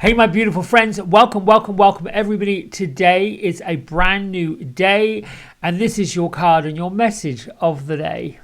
Hey, my beautiful friends, welcome everybody. Today is a brand new day, and this is your card and your message of the day.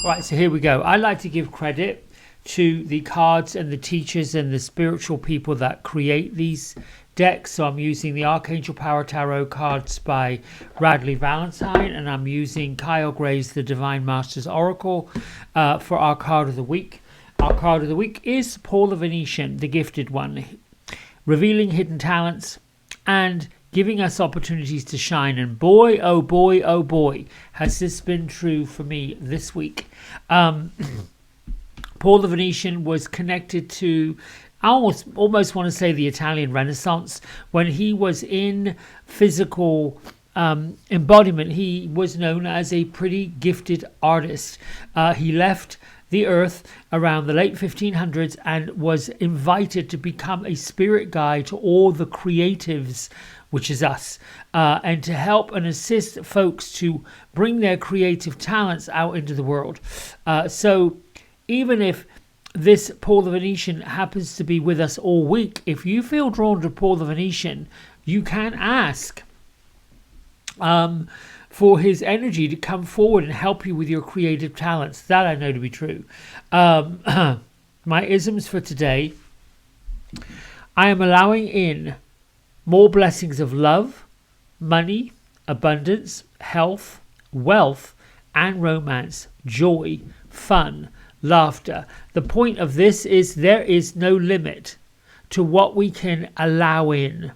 Right, so here we go. I like to give credit to the cards and the teachers and the spiritual people that create these decks. So I'm using the Archangel Power Tarot cards by Radley Valentine, and I'm using Kyle Gray's The Divine Masters Oracle for our card of the week. Our card of the week is Paul the Venetian, the gifted one, revealing hidden talents and giving us opportunities to shine. And boy, oh boy, oh boy, has this been true for me this week. Paul the Venetian was connected to, I almost want to say, the Italian Renaissance. When he was in physical embodiment, he was known as a pretty gifted artist. He left the earth around the late 1500s and was invited to become a spirit guide to all the creatives, which is us, and to help and assist folks to bring their creative talents out into the world. So even if this Paul the Venetian happens to be with us all week, if you feel drawn to Paul the Venetian, you can ask for his energy to come forward and help you with your creative talents. That I know to be true. My isms for today: I am allowing in more blessings of love, money, abundance, health, wealth, and romance, joy, fun, laughter. The point of this is there is no limit to what we can allow in,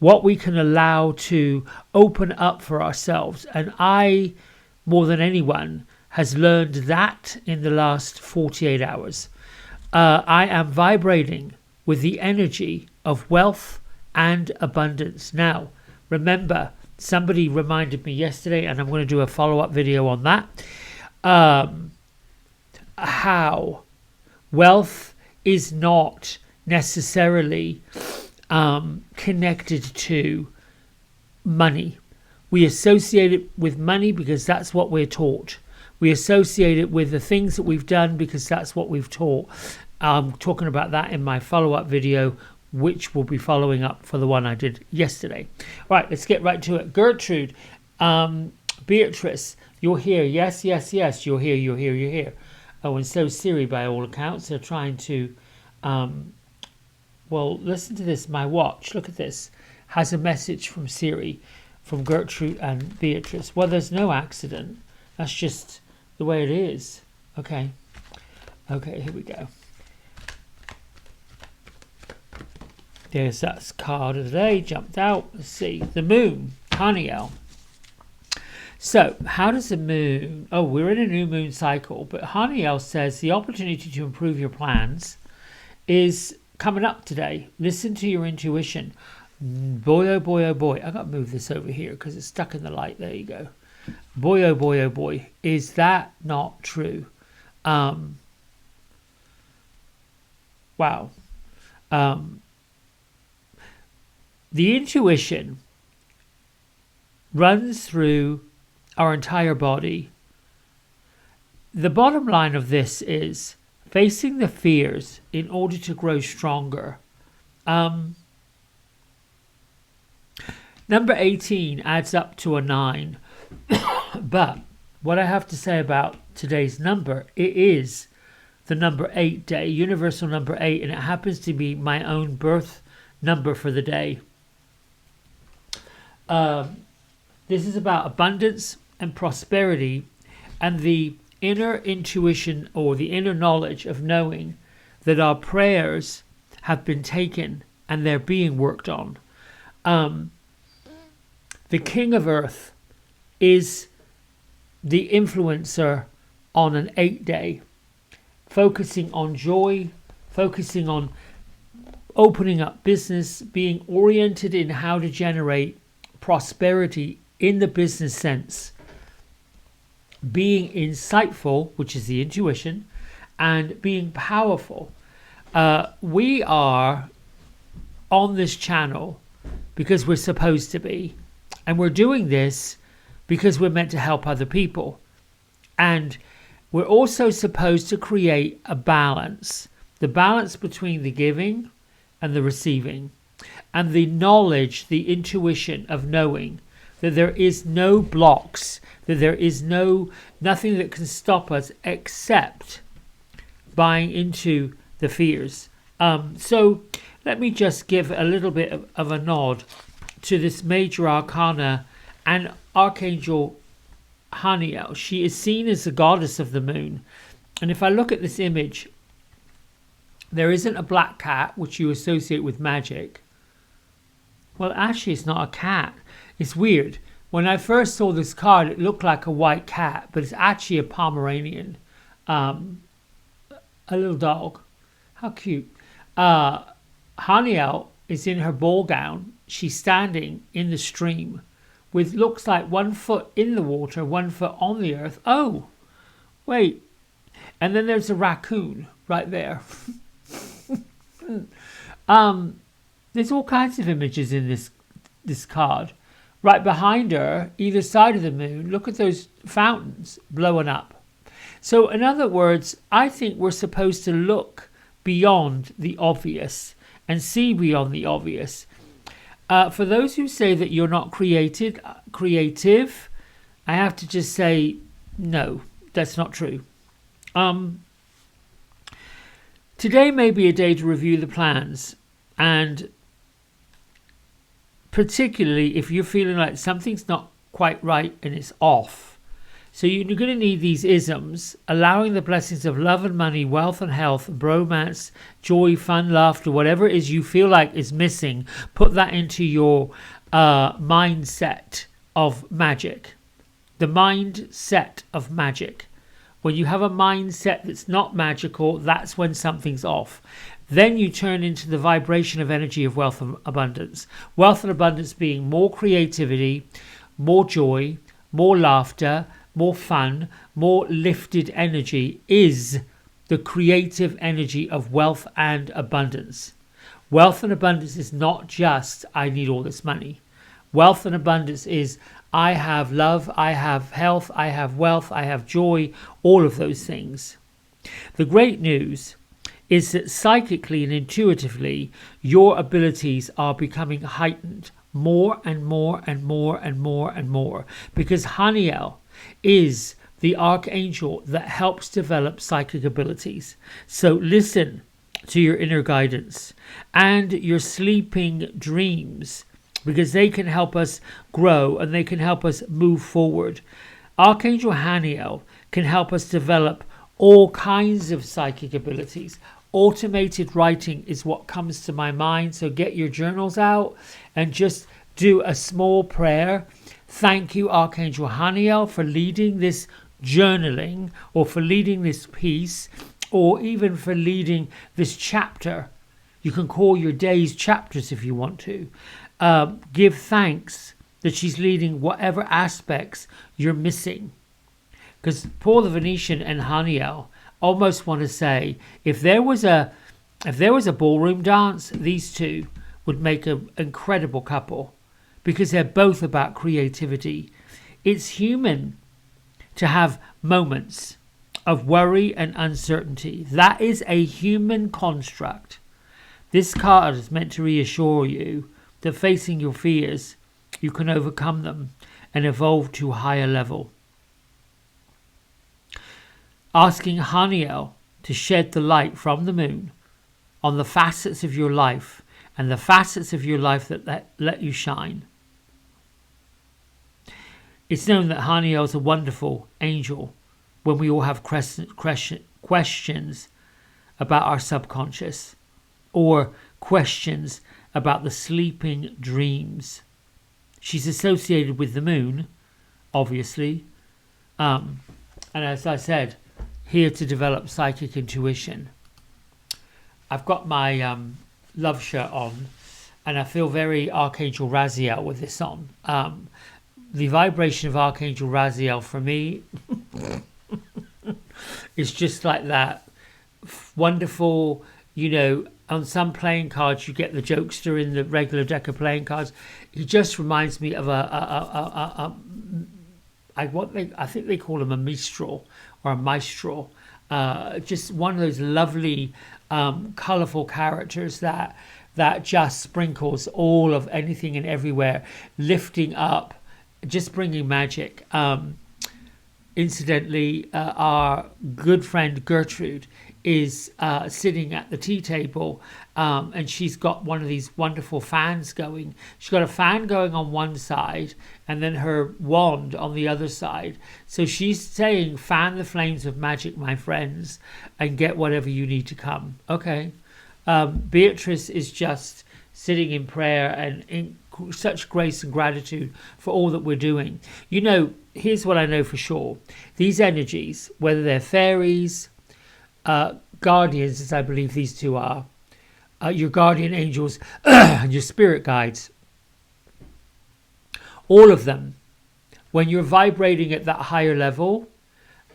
what we can allow to open up for ourselves. And I, more than anyone, has learned that in the last 48 hours. I am vibrating with the energy of wealth and abundance. Now, remember, somebody reminded me yesterday, and I'm going to do a follow-up video on that, how wealth is not necessarily connected to money. We associate it with money because that's what we're taught. We associate it with the things that we've done because that's what we've taught. I'm talking about that in my follow-up video, which will be following up for the one I did yesterday. Right, let's get right to it. Gertrude, Beatrice, you're here. Yes, you're here. Oh, and so Siri, by all accounts, are trying to, well, listen to this. My watch, look at this, has a message from Siri, from Gertrude and Beatrice. Well, there's no accident. That's just the way it is. Okay, here we go. There's that card of the day, jumped out. Let's see. The moon, Haniel. So, how does the moon... Oh, we're in a new moon cycle. But Haniel says the opportunity to improve your plans is coming up today. Listen to your intuition. Boy, oh boy, oh boy. I've got to move this over here because it's stuck in the light. There you go. Boy, oh boy, oh boy. Is that not true? Wow. The intuition runs through our entire body. The bottom line of this is facing the fears in order to grow stronger. Number 18 adds up to a 9. But what I have to say about today's number, it is the number 8 day, universal number 8, and it happens to be my own birth number for the day. This is about abundance and prosperity and the inner intuition or the inner knowledge of knowing that our prayers have been taken and they're being worked on. The King of Earth is the influencer on an 8 day, focusing on joy, focusing on opening up business, being oriented in how to generate prosperity in the business sense, being insightful, which is the intuition, and being powerful. We are on this channel because we're supposed to be, and we're doing this because we're meant to help other people. And we're also supposed to create a balance, the balance between the giving and the receiving, and the knowledge, the intuition of knowing that there is no blocks, that there is nothing that can stop us except buying into the fears. So let me just give a little bit of a nod to this major arcana and Archangel Haniel. She is seen as the goddess of the moon. And if I look at this image, there isn't a black cat, which you associate with magic. Well, actually, it's not a cat. It's weird. When I first saw this card, it looked like a white cat, but it's actually a Pomeranian, a little dog. How cute. Haniel is in her ball gown. She's standing in the stream with looks like 1 foot in the water, 1 foot on the earth. Oh, wait. And then there's a raccoon right there. There's all kinds of images in this card. Right behind her, either side of the moon, look at those fountains blowing up. So in other words, I think we're supposed to look beyond the obvious and see beyond the obvious. For those who say that you're not creative, I have to just say, no, that's not true. Today may be a day to review the plans, and particularly if you're feeling like something's not quite right and it's off. So you're going to need these isms, allowing the blessings of love and money, wealth and health, romance, joy, fun, laughter, whatever it is you feel like is missing. Put that into your mindset of magic. The mindset of magic. When you have a mindset that's not magical, that's when something's off. Then you turn into the vibration of energy of wealth and abundance. Wealth and abundance being more creativity, more joy, more laughter, more fun, more lifted energy is the creative energy of wealth and abundance. Wealth and abundance is not just, I need all this money. Wealth and abundance is, I have love, I have health, I have wealth, I have joy, all of those things. The great news is that psychically and intuitively, your abilities are becoming heightened more and more and more and more and more, because Haniel is the archangel that helps develop psychic abilities. So listen to your inner guidance and your sleeping dreams, because they can help us grow and they can help us move forward. Archangel Haniel can help us develop all kinds of psychic abilities. Automated writing is what comes to my mind, so get your journals out and just do a small prayer. Thank you, Archangel Haniel, for leading this journaling, or for leading this piece, or even for leading this chapter. You can call your days chapters if you want to. Give thanks that she's leading whatever aspects you're missing. Because Paul the Venetian and Haniel almost want to say, if there was a ballroom dance, these two would make an incredible couple, because they're both about creativity. It's human to have moments of worry and uncertainty. That is a human construct. This card is meant to reassure you that facing your fears, you can overcome them and evolve to a higher level. Asking Haniel to shed the light from the moon on the facets of your life and the facets of your life that let you shine. It's known that Haniel is a wonderful angel when we all have questions about our subconscious, or questions about the sleeping dreams. She's associated with the moon, obviously, and as I said, here to develop psychic intuition. I've got my love shirt on, and I feel very Archangel Raziel with this on. The vibration of Archangel Raziel for me is just like that wonderful, on some playing cards you get the jokester in the regular deck of playing cards. He just reminds me of a I think they call him a minstrel or a maestro. Just one of those lovely, colourful characters that just sprinkles all of anything and everywhere, lifting up, just bringing magic. Incidentally, our good friend Gertrude is sitting at the tea table, and she's got one of these wonderful fans going. She's got a fan going on one side and then her wand on the other side. So she's saying, fan the flames of magic, my friends, and get whatever you need to come. Okay. Beatrice is just sitting in prayer and in such grace and gratitude for all that we're doing. You know, here's what I know for sure. These energies, whether they're fairies, guardians, as I believe these two are, your guardian angels and your spirit guides, all of them, when you're vibrating at that higher level,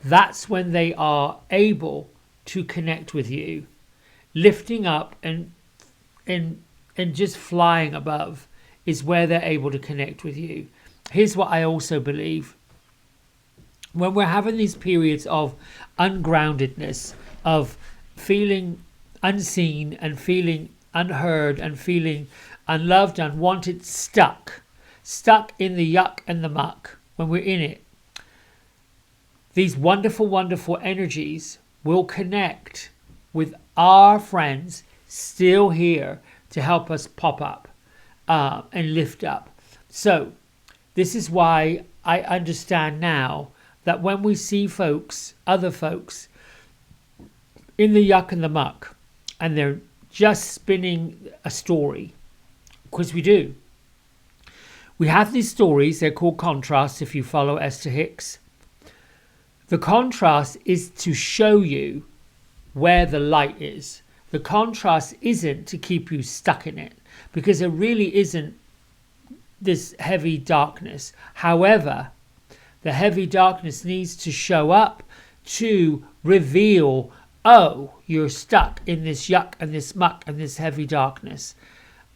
that's when they are able to connect with you, lifting up and just flying above is where they're able to connect with you. Here's what I also believe. When we're having these periods of ungroundedness, of feeling unseen and feeling unheard and feeling unloved, unwanted, stuck in the yuck and the muck, when we're in it, these wonderful, wonderful energies will connect with our friends still here to help us pop up and lift up. So this is why I understand now that when we see folks, other folks, in the yuck and the muck, and they're just spinning a story, because we do. We have these stories, they're called contrasts if you follow Esther Hicks. The contrast is to show you where the light is. The contrast isn't to keep you stuck in it, because there really isn't this heavy darkness. However, the heavy darkness needs to show up to reveal, oh, you're stuck in this yuck and this muck and this heavy darkness.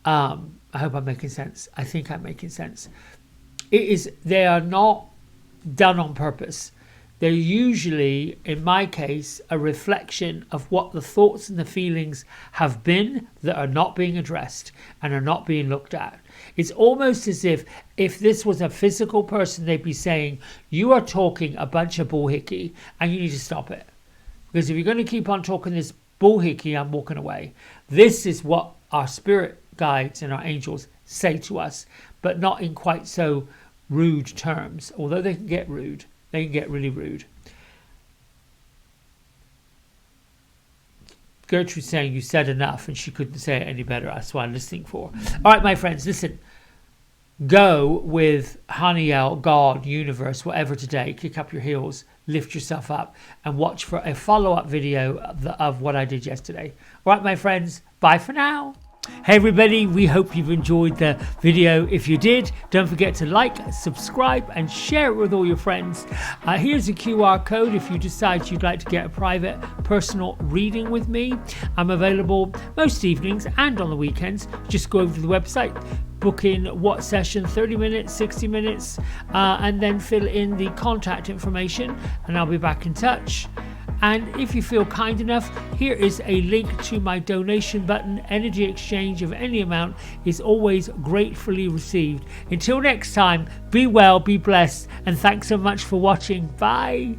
I hope I'm making sense. I think I'm making sense. They are not done on purpose. They're usually, in my case, a reflection of what the thoughts and the feelings have been that are not being addressed and are not being looked at. It's almost as if this was a physical person, they'd be saying, you are talking a bunch of bullhickey and you need to stop it. Because if you're going to keep on talking this bullhickey, I'm walking away. This is what our spirit guides and our angels say to us, but not in quite so rude terms. Although they can get rude, they can get really rude. Gertrude's saying you said enough, and she couldn't say it any better. That's what I'm listening for. All right, my friends, listen. Go with Haniel, God, universe, whatever today. Kick up your heels, lift yourself up, and watch for a follow-up video of what I did yesterday. All right, my friends, bye for now. Hey everybody, we hope you've enjoyed the video. If you did, don't forget to like, subscribe and share it with all your friends. Here's a QR code if you decide you'd like to get a private personal reading with me. I'm available most evenings and on the weekends. Just go over to the website, book in what session, 30 minutes, 60 minutes, and then fill in the contact information and I'll be back in touch. And if you feel kind enough, here is a link to my donation button. Energy exchange of any amount is always gratefully received. Until next time, be well, be blessed, and thanks so much for watching. Bye.